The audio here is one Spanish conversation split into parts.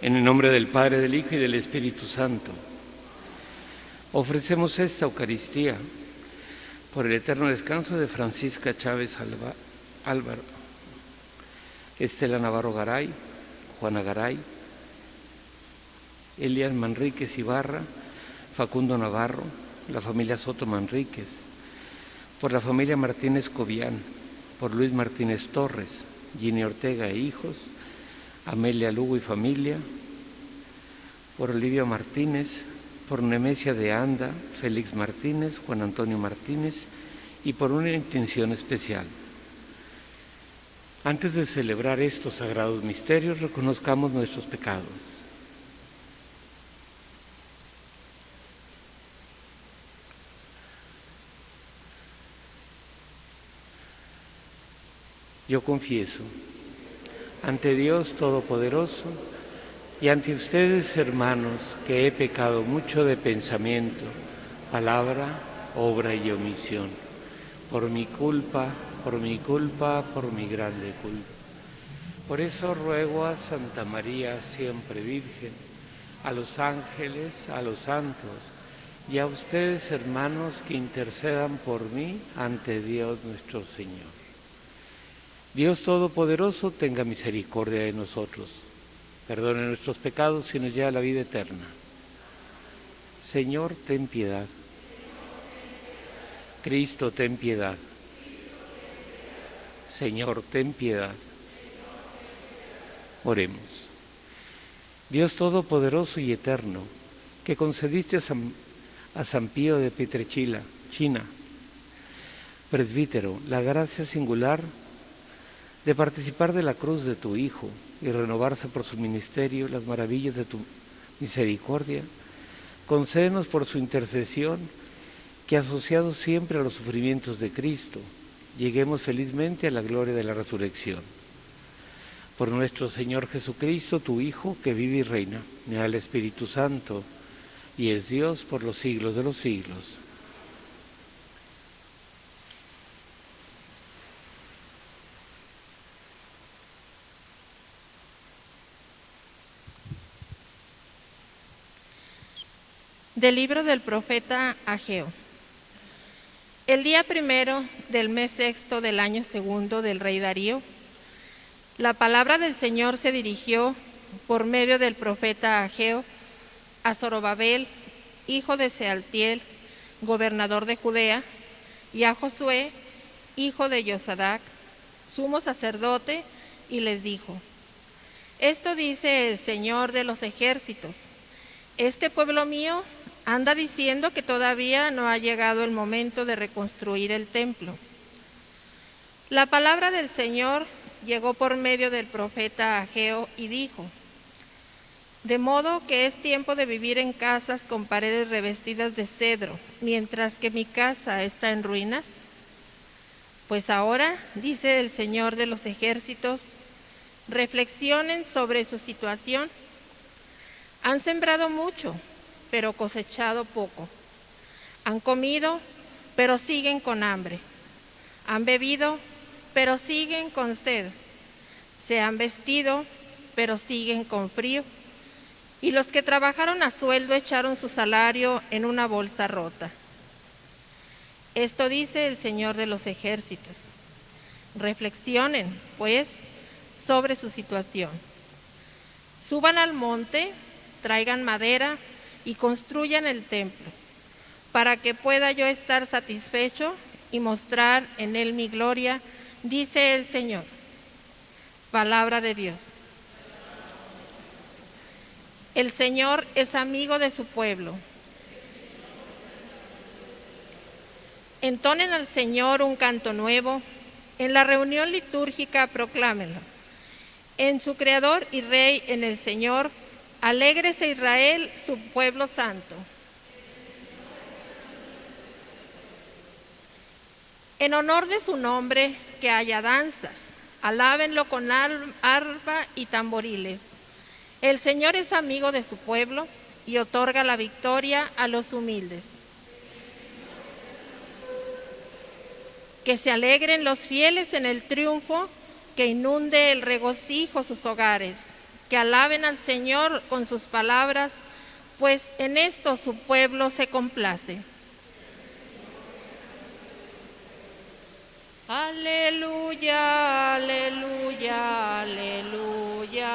En el nombre del Padre, del Hijo y del Espíritu Santo, ofrecemos esta Eucaristía por el eterno descanso de Francisca Chávez Álvaro, Estela Navarro Garay, Juana Garay, Elian Manríquez Ibarra, Facundo Navarro, la familia Soto Manríquez, por la familia Martínez Cobian, por Luis Martínez Torres, Ginny Ortega e hijos, Amelia Lugo y familia, por Olivia Martínez, por Nemesia de Anda, Félix Martínez, Juan Antonio Martínez y por una intención especial. Antes de celebrar estos sagrados misterios, reconozcamos nuestros pecados. Yo confieso ante Dios Todopoderoso y ante ustedes, hermanos, que he pecado mucho de pensamiento, palabra, obra y omisión, por mi culpa, por mi grande culpa. Por eso ruego a Santa María, siempre Virgen, a los ángeles, a los santos y a ustedes, hermanos, que intercedan por mí ante Dios nuestro Señor. Dios Todopoderoso tenga misericordia de nosotros, perdone nuestros pecados y nos lleve a la vida eterna. Señor, ten piedad. Cristo, ten piedad. Señor, ten piedad. Oremos. Dios Todopoderoso y Eterno, que concediste a San Pío de Pietrelcina, China, presbítero, la gracia singular de participar de la cruz de tu Hijo y renovarse por su ministerio las maravillas de tu misericordia, concédenos por su intercesión que, asociados siempre a los sufrimientos de Cristo, lleguemos felizmente a la gloria de la resurrección. Por nuestro Señor Jesucristo, tu Hijo, que vive y reina, en el Espíritu Santo, y es Dios por los siglos de los siglos. Del libro del profeta Ageo. El día primero del mes sexto del año segundo del rey Darío, la palabra del Señor se dirigió por medio del profeta Ageo a Zorobabel, hijo de Sealtiel, gobernador de Judea, y a Josué, hijo de Josadac, sumo sacerdote, y les dijo: Esto dice el Señor de los ejércitos: este pueblo mío anda diciendo que todavía no ha llegado el momento de reconstruir el templo. La palabra del Señor llegó por medio del profeta Ageo y dijo: de modo que es tiempo de vivir en casas con paredes revestidas de cedro, mientras que mi casa está en ruinas. Pues ahora, dice el Señor de los ejércitos, reflexionen sobre su situación. Han sembrado mucho, pero cosechado poco. Han comido, pero siguen con hambre. Han bebido, pero siguen con sed. Se han vestido, pero siguen con frío. Y los que trabajaron a sueldo echaron su salario en una bolsa rota. Esto dice el Señor de los ejércitos. Reflexionen, pues, sobre su situación. Suban al monte, traigan madera y construyan el templo, para que pueda yo estar satisfecho y mostrar en él mi gloria, dice el Señor. Palabra de Dios. El Señor es amigo de su pueblo. Entonen al Señor un canto nuevo, en la reunión litúrgica proclámenlo. En su Creador y Rey, en el Señor, alégrese Israel, su pueblo santo. En honor de su nombre, que haya danzas, alábenlo con arpa y tamboriles. El Señor es amigo de su pueblo y otorga la victoria a los humildes. Que se alegren los fieles en el triunfo, que inunde el regocijo sus hogares. que alaben al Señor con sus palabras, pues en esto su pueblo se complace. Aleluya, aleluya, aleluya.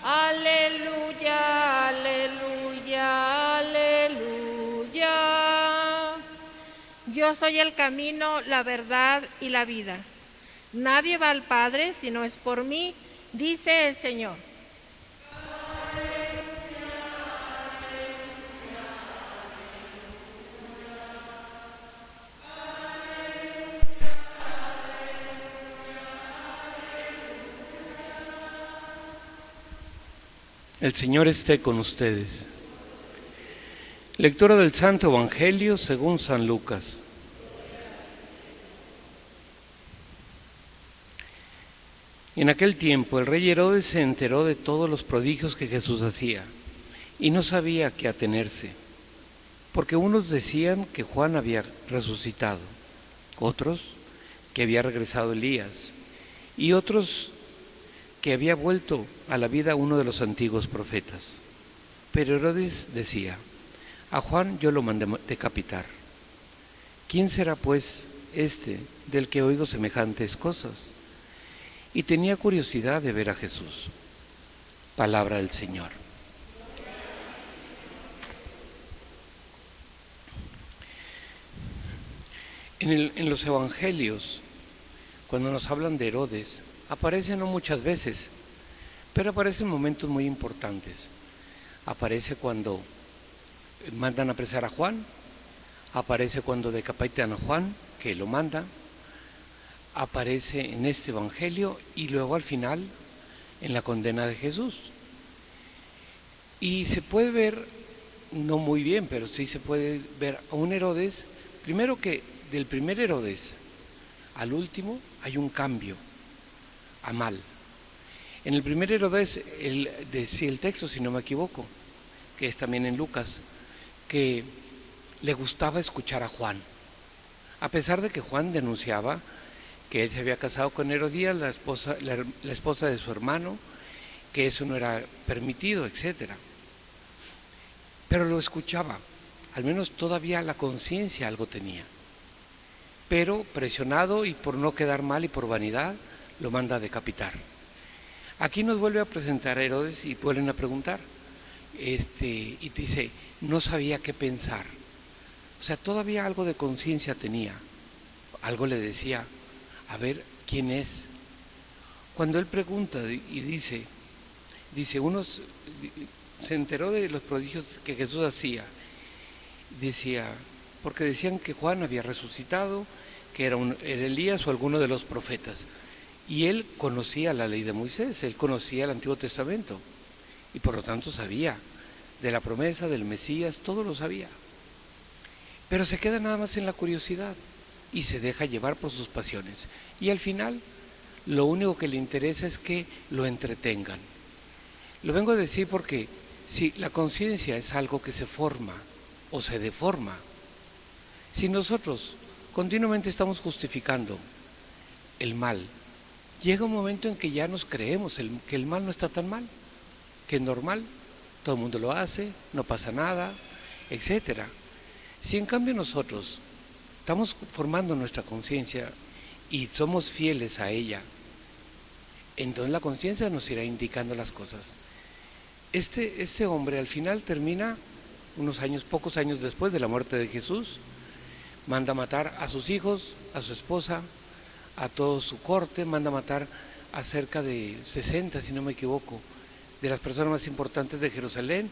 Aleluya, aleluya, aleluya. Yo soy el camino, la verdad y la vida. Nadie va al Padre si no es por mí, dice el Señor. El Señor esté con ustedes. Lectura del Santo Evangelio según San Lucas. En aquel tiempo el rey Herodes se enteró de todos los prodigios que Jesús hacía y no sabía a qué atenerse, porque unos decían que Juan había resucitado, otros que había regresado Elías y otros que había vuelto a la vida uno de los antiguos profetas. Pero Herodes decía: a Juan yo lo mandé decapitar. ¿Quién será pues este del que oigo semejantes cosas? Y tenía curiosidad de ver a Jesús. Palabra del Señor. En los evangelios, cuando nos hablan de Herodes, aparece no muchas veces, pero aparece en momentos muy importantes. Aparece cuando mandan a apresar a Juan, aparece cuando decapitan a Juan, que lo manda, aparece en este evangelio y luego al final en la condena de Jesús. Y se puede ver, no muy bien, pero sí se puede ver a un Herodes, primero que del primer Herodes al último hay un cambio a mal. En el primer Herodes, decía el texto, si no me equivoco, que es también en Lucas, que le gustaba escuchar a Juan, a pesar de que Juan denunciaba que él se había casado con Herodías, la esposa de su hermano, que eso no era permitido, etc. Pero lo escuchaba, al menos todavía la conciencia algo tenía. Pero presionado y por no quedar mal y por vanidad, lo manda a decapitar. Aquí nos vuelve a presentar a Herodes y vuelven a preguntar, y dice, no sabía qué pensar. O sea, todavía algo de conciencia tenía, algo le decía, a ver, ¿quién es? Cuando él pregunta y dice, unos se enteró de los prodigios que Jesús hacía, decía, porque decían que Juan había resucitado, que era Elías o alguno de los profetas. Y él conocía la ley de Moisés, él conocía el Antiguo Testamento y por lo tanto sabía de la promesa del Mesías, todo lo sabía. Pero se queda nada más en la curiosidad y se deja llevar por sus pasiones. Y al final lo único que le interesa es que lo entretengan. Lo vengo a decir porque si la conciencia es algo que se forma o se deforma, si nosotros continuamente estamos justificando el mal, llega un momento en que ya nos creemos que el mal no está tan mal, que es normal, todo el mundo lo hace, no pasa nada, etc. Si en cambio nosotros estamos formando nuestra conciencia y somos fieles a ella, entonces la conciencia nos irá indicando las cosas. Este hombre al final termina pocos años después de la muerte de Jesús, manda matar a sus hijos, a su esposa, a toda su corte, manda matar a cerca de 60, si no me equivoco, de las personas más importantes de Jerusalén,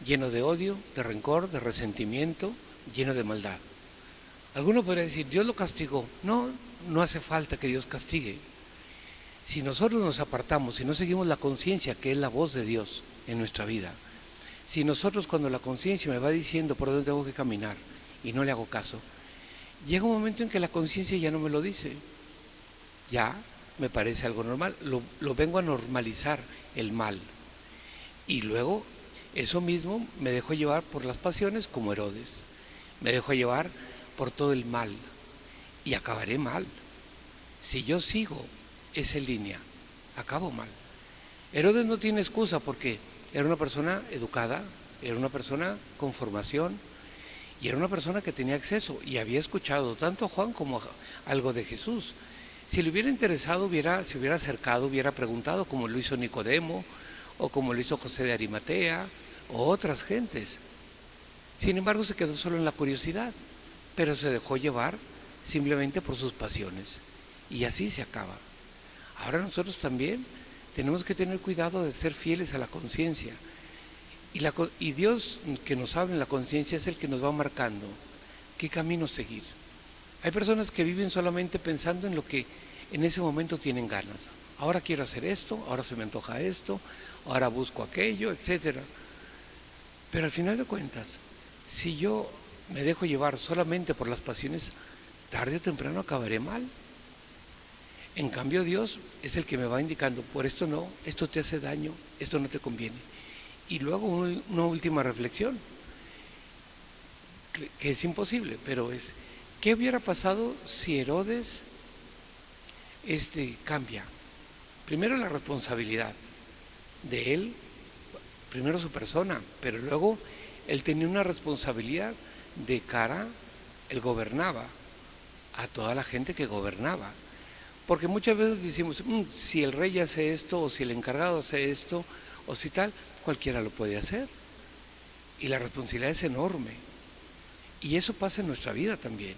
lleno de odio, de rencor, de resentimiento, lleno de maldad. Alguno podría decir, Dios lo castigó. No, no hace falta que Dios castigue. Si nosotros nos apartamos, si no seguimos la conciencia, que es la voz de Dios en nuestra vida, si nosotros cuando la conciencia me va diciendo por dónde tengo que caminar y no le hago caso, llega un momento en que la conciencia ya no me lo dice. Ya me parece algo normal, lo vengo a normalizar el mal. Y luego eso mismo me dejo llevar por las pasiones como Herodes, me dejo llevar por todo el mal y acabaré mal. Si yo sigo esa línea, acabo mal. Herodes no tiene excusa porque era una persona educada, era una persona con formación y era una persona que tenía acceso y había escuchado tanto a Juan como algo de Jesús. Si le hubiera interesado, se hubiera acercado, hubiera preguntado, como lo hizo Nicodemo o como lo hizo José de Arimatea o otras gentes. Sin embargo, se quedó solo en la curiosidad, pero se dejó llevar simplemente por sus pasiones. Y así se acaba. Ahora nosotros también tenemos que tener cuidado de ser fieles a la conciencia. Y Dios que nos habla en la conciencia es el que nos va marcando qué camino seguir. Hay personas que viven solamente pensando en lo que en ese momento tienen ganas. Ahora quiero hacer esto, ahora se me antoja esto, ahora busco aquello, etc. Pero al final de cuentas, si yo me dejo llevar solamente por las pasiones, tarde o temprano acabaré mal. En cambio, Dios es el que me va indicando, por esto no, esto te hace daño, esto no te conviene. Y luego una última reflexión, que es imposible, pero es, ¿qué hubiera pasado si Herodes cambia? Primero la responsabilidad de él, primero su persona, pero luego él tenía una responsabilidad de cara, él gobernaba a toda la gente que gobernaba. Porque muchas veces decimos, si el rey hace esto, o si el encargado hace esto, o si tal, cualquiera lo puede hacer. Y la responsabilidad es enorme. Y eso pasa en nuestra vida también.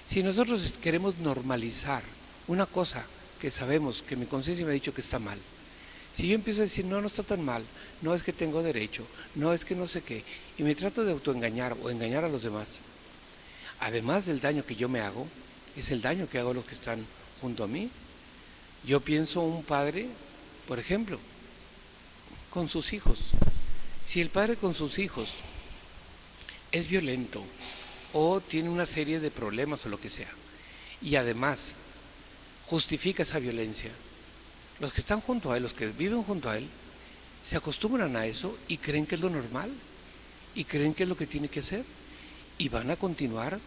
Si nosotros queremos normalizar una cosa que sabemos, que mi conciencia me ha dicho que está mal, si yo empiezo a decir, no está tan mal, no es que tengo derecho, no es que no sé qué, y me trato de autoengañar o engañar a los demás, además del daño que yo me hago, es el daño que hago a los que están junto a mí. Yo pienso un padre, por ejemplo, con sus hijos. Si el padre con sus hijos es violento o tiene una serie de problemas o lo que sea, y además justifica esa violencia, los que están junto a él, los que viven junto a él, se acostumbran a eso y creen que es lo normal y creen que es lo que tiene que hacer y van a continuar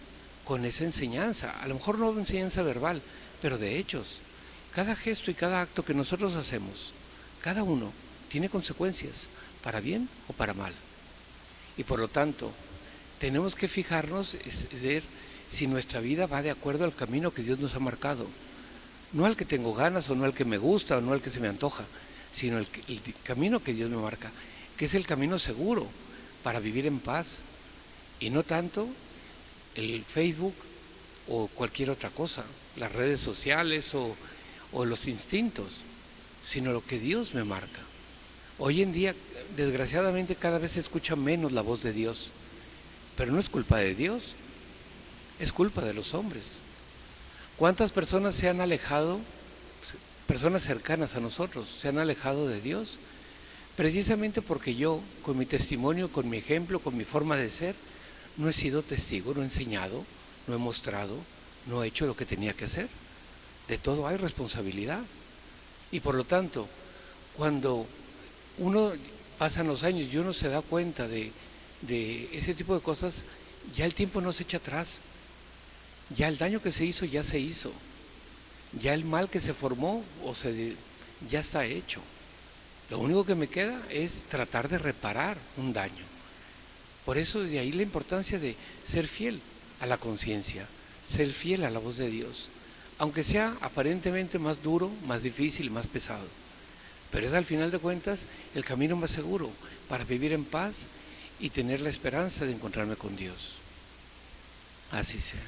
con esa enseñanza, a lo mejor no enseñanza verbal, pero de hechos. Cada gesto y cada acto que nosotros hacemos, cada uno tiene consecuencias, para bien o para mal. Y por lo tanto, tenemos que fijarnos, ver si nuestra vida va de acuerdo al camino que Dios nos ha marcado. No al que tengo ganas, o no al que me gusta, o no al que se me antoja, sino el camino que Dios me marca, que es el camino seguro para vivir en paz, y no tanto el Facebook o cualquier otra cosa, las redes sociales o los instintos, sino lo que Dios me marca. Hoy en día, desgraciadamente, cada vez se escucha menos la voz de Dios, pero no es culpa de Dios, es culpa de los hombres. ¿Cuántas personas se han alejado, personas cercanas a nosotros, se han alejado de Dios? Precisamente porque yo, con mi testimonio, con mi ejemplo, con mi forma de ser, no he sido testigo, no he enseñado, no he mostrado, no he hecho lo que tenía que hacer. De todo hay responsabilidad. Y por lo tanto, cuando uno pasan los años y uno se da cuenta de ese tipo de cosas, ya el tiempo no se echa atrás. Ya el daño que se hizo, ya se hizo. Ya el mal que se formó, ya está hecho. Lo único que me queda es tratar de reparar un daño. Por eso de ahí la importancia de ser fiel a la conciencia, ser fiel a la voz de Dios, aunque sea aparentemente más duro, más difícil, más pesado. Pero es al final de cuentas el camino más seguro para vivir en paz y tener la esperanza de encontrarme con Dios. Así sea.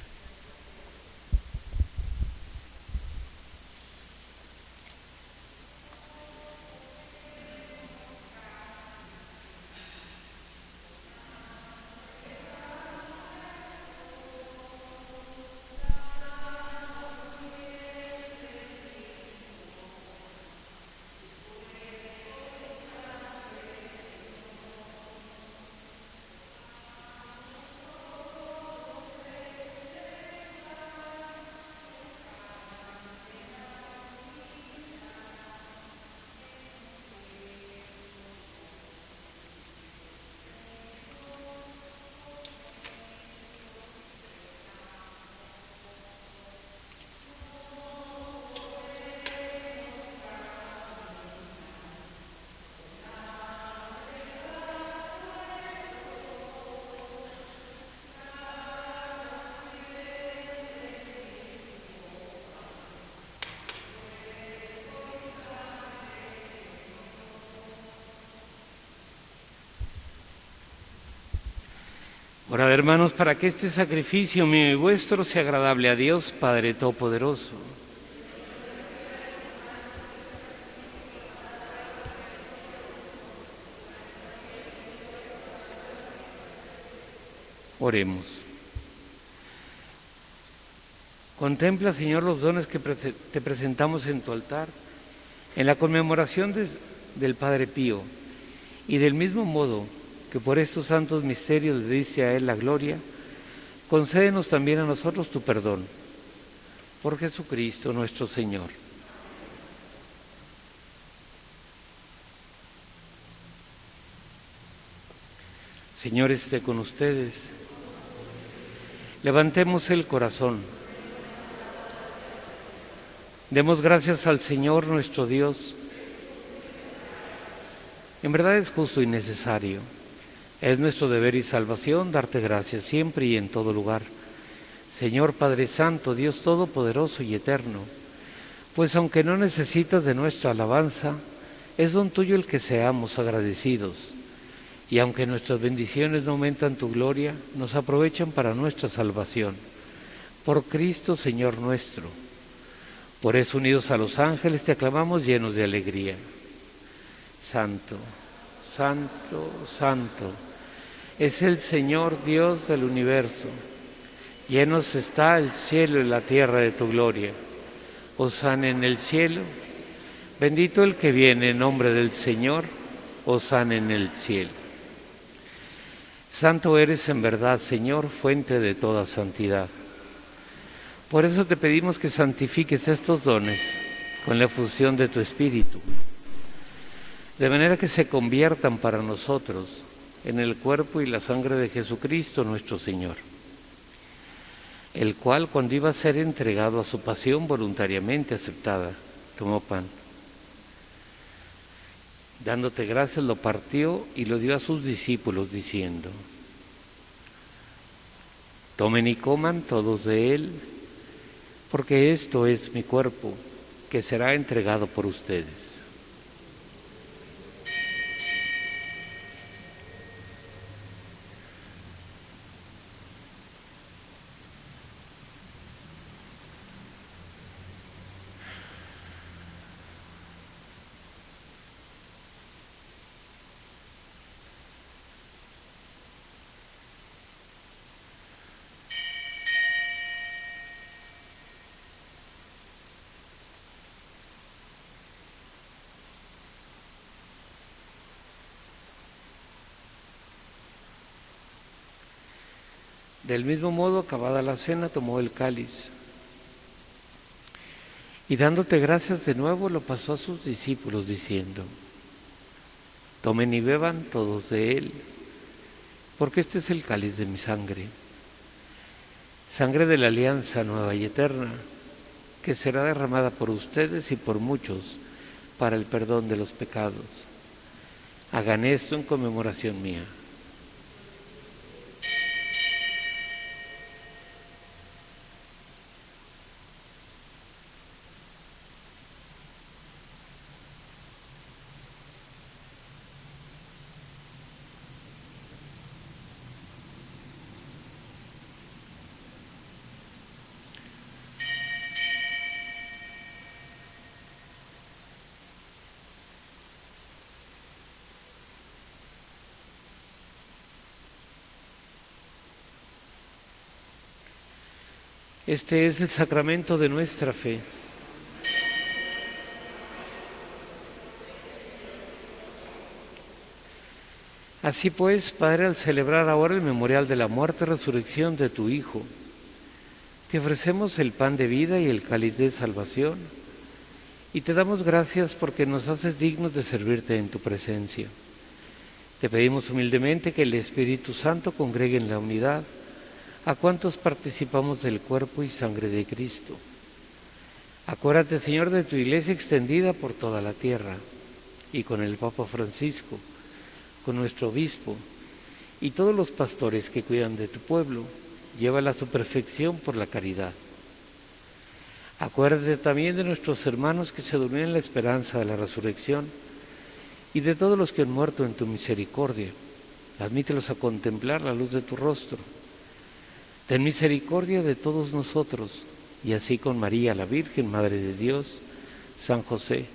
Orad, hermanos, para que este sacrificio mío y vuestro sea agradable a Dios, Padre Todopoderoso. Oremos. Contempla, Señor, los dones que te presentamos en tu altar, en la conmemoración del Padre Pío, y del mismo modo que por estos santos misterios le diste a él la gloria, concédenos también a nosotros tu perdón. Por Jesucristo nuestro Señor. Señor, esté con ustedes. Levantemos el corazón. Demos gracias al Señor nuestro Dios. En verdad es justo y necesario. Es nuestro deber y salvación darte gracias siempre y en todo lugar. Señor Padre Santo, Dios Todopoderoso y Eterno, pues aunque no necesitas de nuestra alabanza, es don tuyo el que seamos agradecidos. Y aunque nuestras bendiciones no aumentan tu gloria, nos aprovechan para nuestra salvación. Por Cristo, Señor nuestro. Por eso, unidos a los ángeles, te aclamamos llenos de alegría. Santo, Santo, Santo, es el Señor Dios del universo. Llenos está el cielo y la tierra de tu gloria. Hosana en el cielo. Bendito el que viene en nombre del Señor. Hosana en el cielo. Santo eres en verdad, Señor, fuente de toda santidad. Por eso te pedimos que santifiques estos dones con la efusión de tu Espíritu, de manera que se conviertan para nosotros en el cuerpo y la sangre de Jesucristo nuestro Señor, el cual, cuando iba a ser entregado a su pasión voluntariamente aceptada, tomó pan. Dándote gracias, lo partió y lo dio a sus discípulos, diciendo: tomen y coman todos de él, porque esto es mi cuerpo, que será entregado por ustedes. Del mismo modo, acabada la cena, tomó el cáliz y dándote gracias de nuevo, lo pasó a sus discípulos, diciendo: tomen y beban todos de él, porque este es el cáliz de mi sangre, sangre de la alianza nueva y eterna, que será derramada por ustedes y por muchos para el perdón de los pecados. Hagan esto en conmemoración mía. Este es el sacramento de nuestra fe. Así pues, Padre, al celebrar ahora el memorial de la muerte y resurrección de tu Hijo, te ofrecemos el pan de vida y el cáliz de salvación, y te damos gracias porque nos haces dignos de servirte en tu presencia. Te pedimos humildemente que el Espíritu Santo congregue en la unidad a cuantos participamos del cuerpo y sangre de Cristo. Acuérdate, Señor, de tu Iglesia extendida por toda la tierra, y con el Papa Francisco, con nuestro obispo, y todos los pastores que cuidan de tu pueblo, llévala a su perfección por la caridad. Acuérdate también de nuestros hermanos que se durmieron en la esperanza de la resurrección, y de todos los que han muerto en tu misericordia. Admítelos a contemplar la luz de tu rostro. Ten misericordia de todos nosotros, y así con María, la Virgen, Madre de Dios, San José,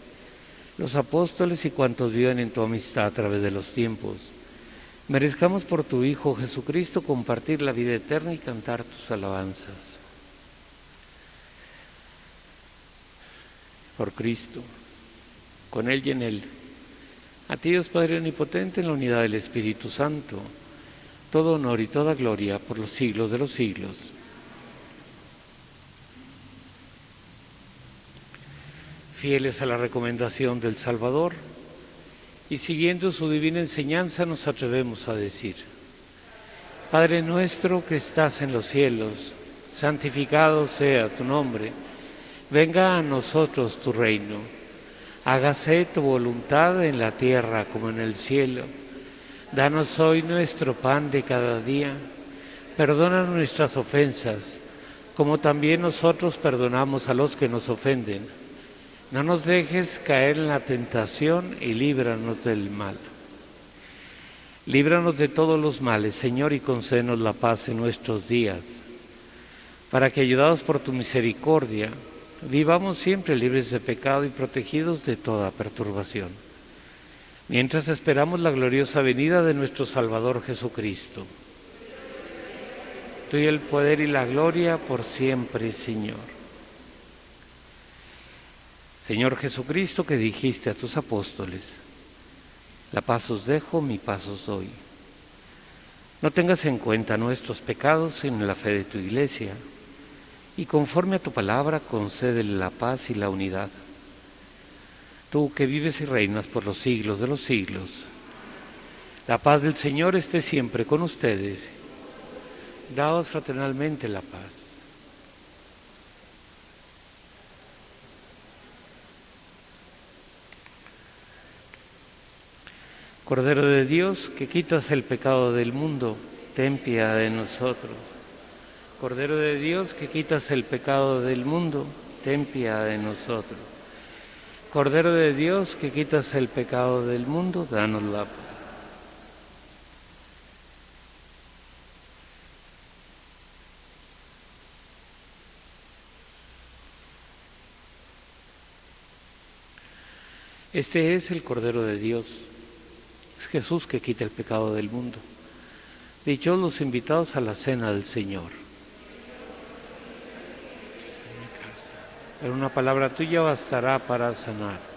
los apóstoles y cuantos viven en tu amistad a través de los tiempos, merezcamos por tu Hijo Jesucristo compartir la vida eterna y cantar tus alabanzas. Por Cristo, con Él y en Él, a ti Dios Padre Omnipotente, en la unidad del Espíritu Santo, todo honor y toda gloria por los siglos de los siglos. Fieles a la recomendación del Salvador y siguiendo su divina enseñanza, nos atrevemos a decir: Padre nuestro que estás en los cielos, santificado sea tu nombre. Venga a nosotros tu reino. Hágase tu voluntad en la tierra como en el cielo. Danos hoy nuestro pan de cada día. Perdona nuestras ofensas, como también nosotros perdonamos a los que nos ofenden. No nos dejes caer en la tentación y líbranos del mal. Líbranos de todos los males, Señor, y concédenos la paz en nuestros días, para que, ayudados por tu misericordia, vivamos siempre libres de pecado y protegidos de toda perturbación, mientras esperamos la gloriosa venida de nuestro Salvador Jesucristo. Tuyo el poder y la gloria por siempre, Señor. Señor Jesucristo, que dijiste a tus apóstoles: la paz os dejo, mi paz os doy. No tengas en cuenta nuestros pecados, sino la fe de tu Iglesia, y conforme a tu palabra concédele la paz y la unidad. Tú que vives y reinas por los siglos de los siglos, la paz del Señor esté siempre con ustedes. Daos fraternalmente la paz. Cordero de Dios, que quitas el pecado del mundo, ten piedad de nosotros. Cordero de Dios, que quitas el pecado del mundo, ten piedad de nosotros. Cordero de Dios, que quitas el pecado del mundo, danos la paz. Este es el Cordero de Dios. Es Jesús que quita el pecado del mundo. Dichosos los invitados a la cena del Señor. Pero una palabra tuya bastará para sanar.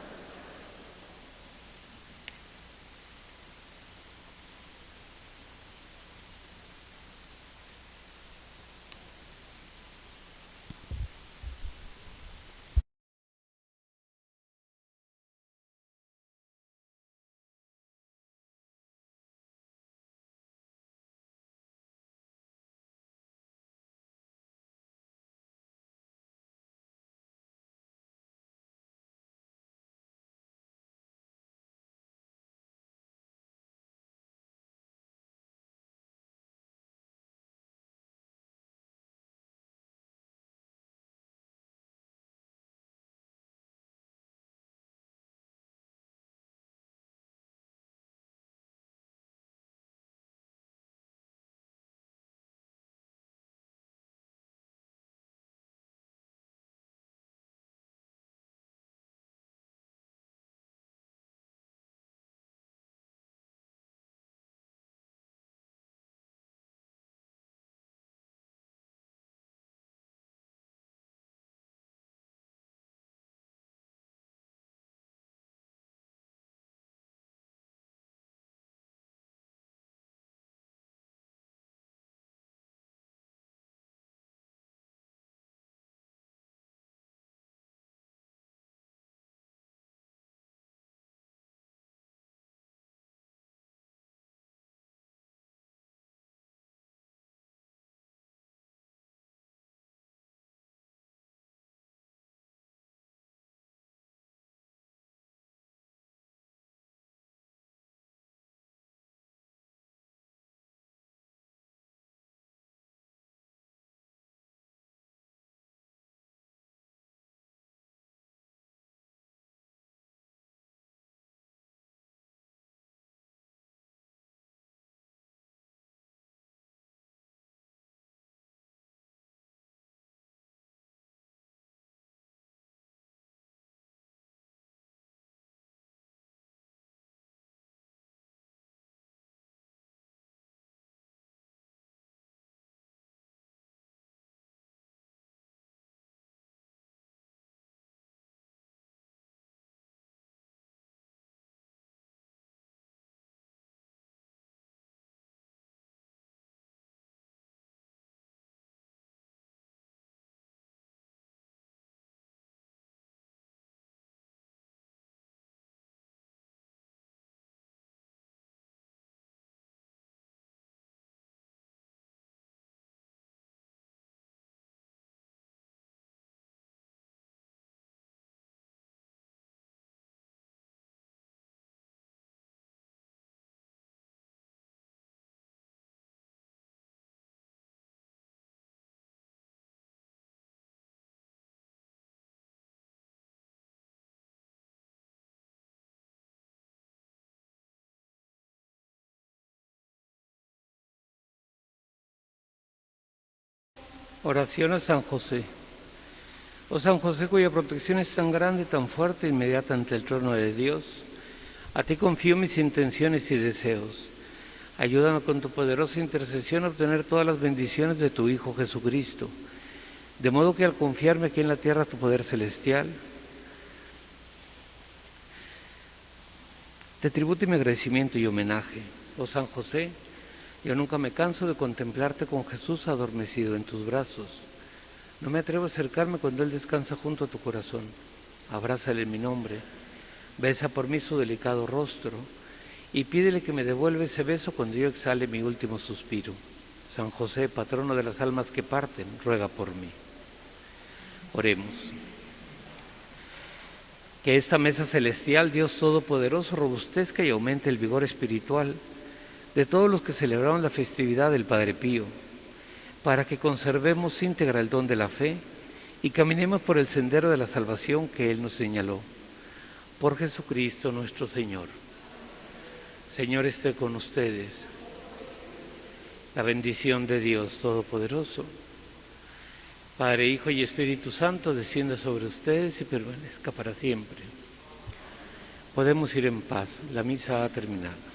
Oración a San José. Oh San José, cuya protección es tan grande, tan fuerte, inmediata ante el trono de Dios, a ti confío mis intenciones y deseos. Ayúdame con tu poderosa intercesión a obtener todas las bendiciones de tu Hijo Jesucristo, de modo que al confiarme aquí en la tierra tu poder celestial, te tribute mi agradecimiento y homenaje. Oh San José, yo nunca me canso de contemplarte con Jesús adormecido en tus brazos. No me atrevo a acercarme cuando Él descansa junto a tu corazón. Abrázale en mi nombre, besa por mí su delicado rostro y pídele que me devuelva ese beso cuando yo exhale mi último suspiro. San José, patrono de las almas que parten, ruega por mí. Oremos. Que esta mesa celestial, Dios Todopoderoso, robustezca y aumente el vigor espiritual de todos los que celebraron la festividad del Padre Pío, para que conservemos íntegra el don de la fe y caminemos por el sendero de la salvación que Él nos señaló. Por Jesucristo nuestro Señor. Señor esté con ustedes. La bendición de Dios Todopoderoso, Padre, Hijo y Espíritu Santo, descienda sobre ustedes y permanezca para siempre. Podemos ir en paz. La misa ha terminado.